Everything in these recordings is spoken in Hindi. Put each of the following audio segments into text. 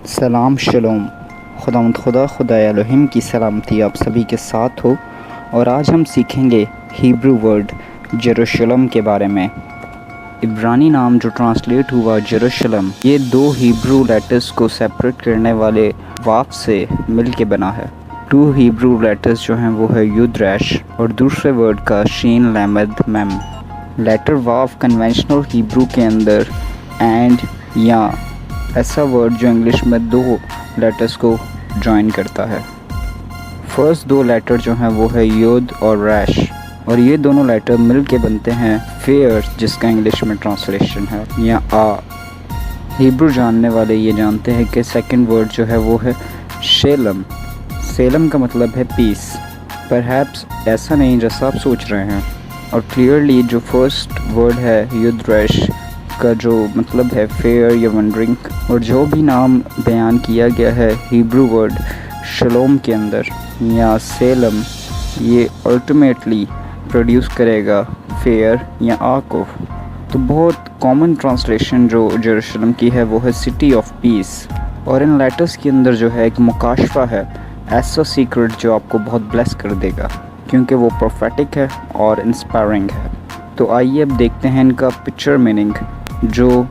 सलाम शलोम। खुदा एलोहिम की सलामती आप सभी के साथ हो। और आज हम सीखेंगे हिब्रू वर्ड जेरूशलम के बारे में। इब्रानी नाम जो ट्रांसलेट हुआ जेरूशलम, ये दो हिब्रू लेटर्स को सेपरेट करने वाले वाव से मिल के बना है। टू हिब्रू लेटर्स जो हैं वो है युद रैश और दूसरे वर्ड का शीन लैमद मैम। लेटर वाव कन्वेंशनल हिब्रू के अंदर एंड या ऐसा वर्ड जो इंग्लिश में दो लेटर्स को जॉइन करता है। फर्स्ट दो लेटर जो हैं वो है योद और रैश, और ये दोनों लेटर मिल के बनते हैं फेयर, जिसका इंग्लिश में ट्रांसलेशन है या आ। हिब्रू जानने वाले ये जानते हैं कि सेकंड वर्ड जो है वो है शेलम। सेलम का मतलब है पीस। परहैप्स ऐसा नहीं जैसा आप सोच रहे हैं। और क्लियरली जो फर्स्ट वर्ड है युद रैश का जो मतलब है फेयर या वंडरिंग, और जो भी नाम बयान किया गया है हिब्रू वर्ड शलोम के अंदर या सेलम, ये अल्टीमेटली प्रोड्यूस करेगा फेयर या आ को। तो बहुत कॉमन ट्रांसलेशन जो जेरूशलम की है वो है सिटी ऑफ पीस। और इन लेटर्स के अंदर जो है एक मुकाशफा है, ऐसा सीक्रेट जो आपको बहुत ब्लेस कर देगा, क्योंकि वो प्रोफेटिक है और इंस्पायरिंग है। तो आइए अब देखते हैं इनका पिक्चर मीनिंग जो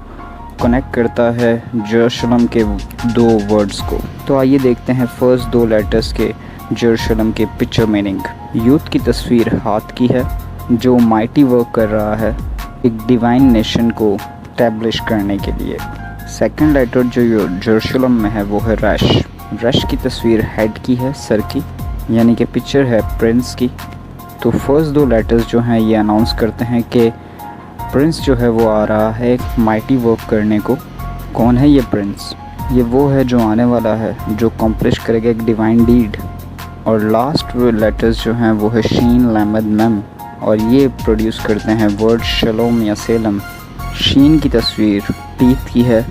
कनेक्ट करता है जेरूशलम के दो वर्ड्स को। तो आइए देखते हैं फर्स्ट दो लेटर्स के जेरूशलम के पिक्चर मीनिंग। यूथ की तस्वीर हाथ की है जो माइटी वर्क कर रहा है एक डिवाइन नेशन को एस्टैब्लिश करने के लिए। सेकंड लेटर जो जेरूशलम में है वो है रैश। रैश की तस्वीर हेड की है, सर की, यानी कि पिक्चर है प्रिंस की। तो फर्स्ट दो लेटर्स जो हैं ये अनाउंस करते हैं कि प्रिंस जो है वो आ रहा है एक माइटी वर्क करने को। कौन है ये प्रिंस? ये वो है जो आने वाला है, जो अकम्प्लिश करेगा एक डिवाइन डीड। और लास्ट लेटर्स जो हैं वो है शीन लैमद मैम, और ये प्रोड्यूस करते हैं वर्ड शलोम या सेलम। शीन की तस्वीर टीथ की है,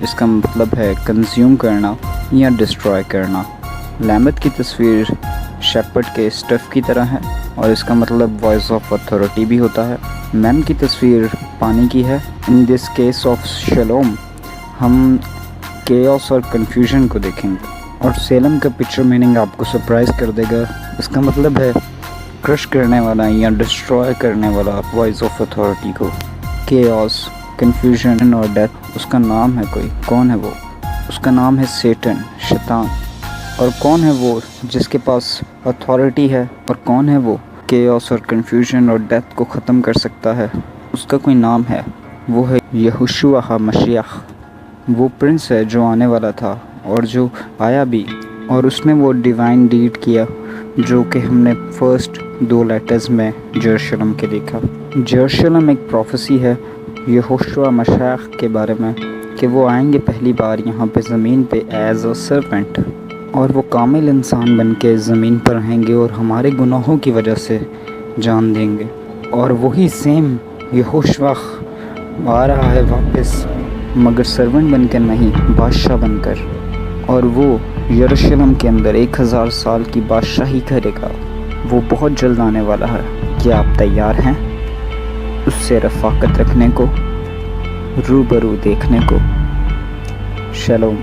इसका मतलब है कंज्यूम करना या डिस्ट्रॉय करना। लैमद की तस्वीर शेपर्ड के स्टफ की तरह है और इसका मतलब वॉइस ऑफ अथॉरिटी भी होता है। मैम की तस्वीर पानी की है। इन दिस केस ऑफ शलोम हम केओस और कन्फ्यूजन को देखेंगे। और सेलम का पिक्चर मीनिंग आपको सरप्राइज कर देगा। इसका मतलब है क्रश करने वाला या डिस्ट्रॉय करने वाला वॉइस ऑफ अथॉरिटी को। केओस, कन्फ्यूजन और डेथ, उसका नाम है कोई। कौन है वो? उसका नाम है सेटन, शैतान। और कौन है वो जिसके पास अथॉरिटी है? और कौन है वो केओस और कन्फ्यूजन और डेथ को ख़त्म कर सकता है? उसका कोई नाम है, वो है यहोशुआ मसीह। वो प्रिंस है जो आने वाला था और जो आया भी, और उसने वो डिवाइन डीड किया जो कि हमने फर्स्ट दो लेटर्स में जेरूशलम के देखा। जेरूशलम एक प्रोफेसी है यहोशुआ मसीह के बारे में कि वो आएंगे पहली बार यहाँ पे ज़मीन पे एज अ सर्वेंट, और वो कामिल इंसान बन के ज़मीन पर रहेंगे और हमारे गुनाहों की वजह से जान देंगे। और वही सेम यहोशुआ आ रहा है वापस, मगर सर्वेंट बनकर नहीं, बादशाह बनकर। और वो यरूशलेम के अंदर 1000 साल की बादशाही करेगा। वो बहुत जल्द आने वाला है। क्या आप तैयार हैं उससे रफ़ाकत रखने को, रूबरू देखने को? शलोम।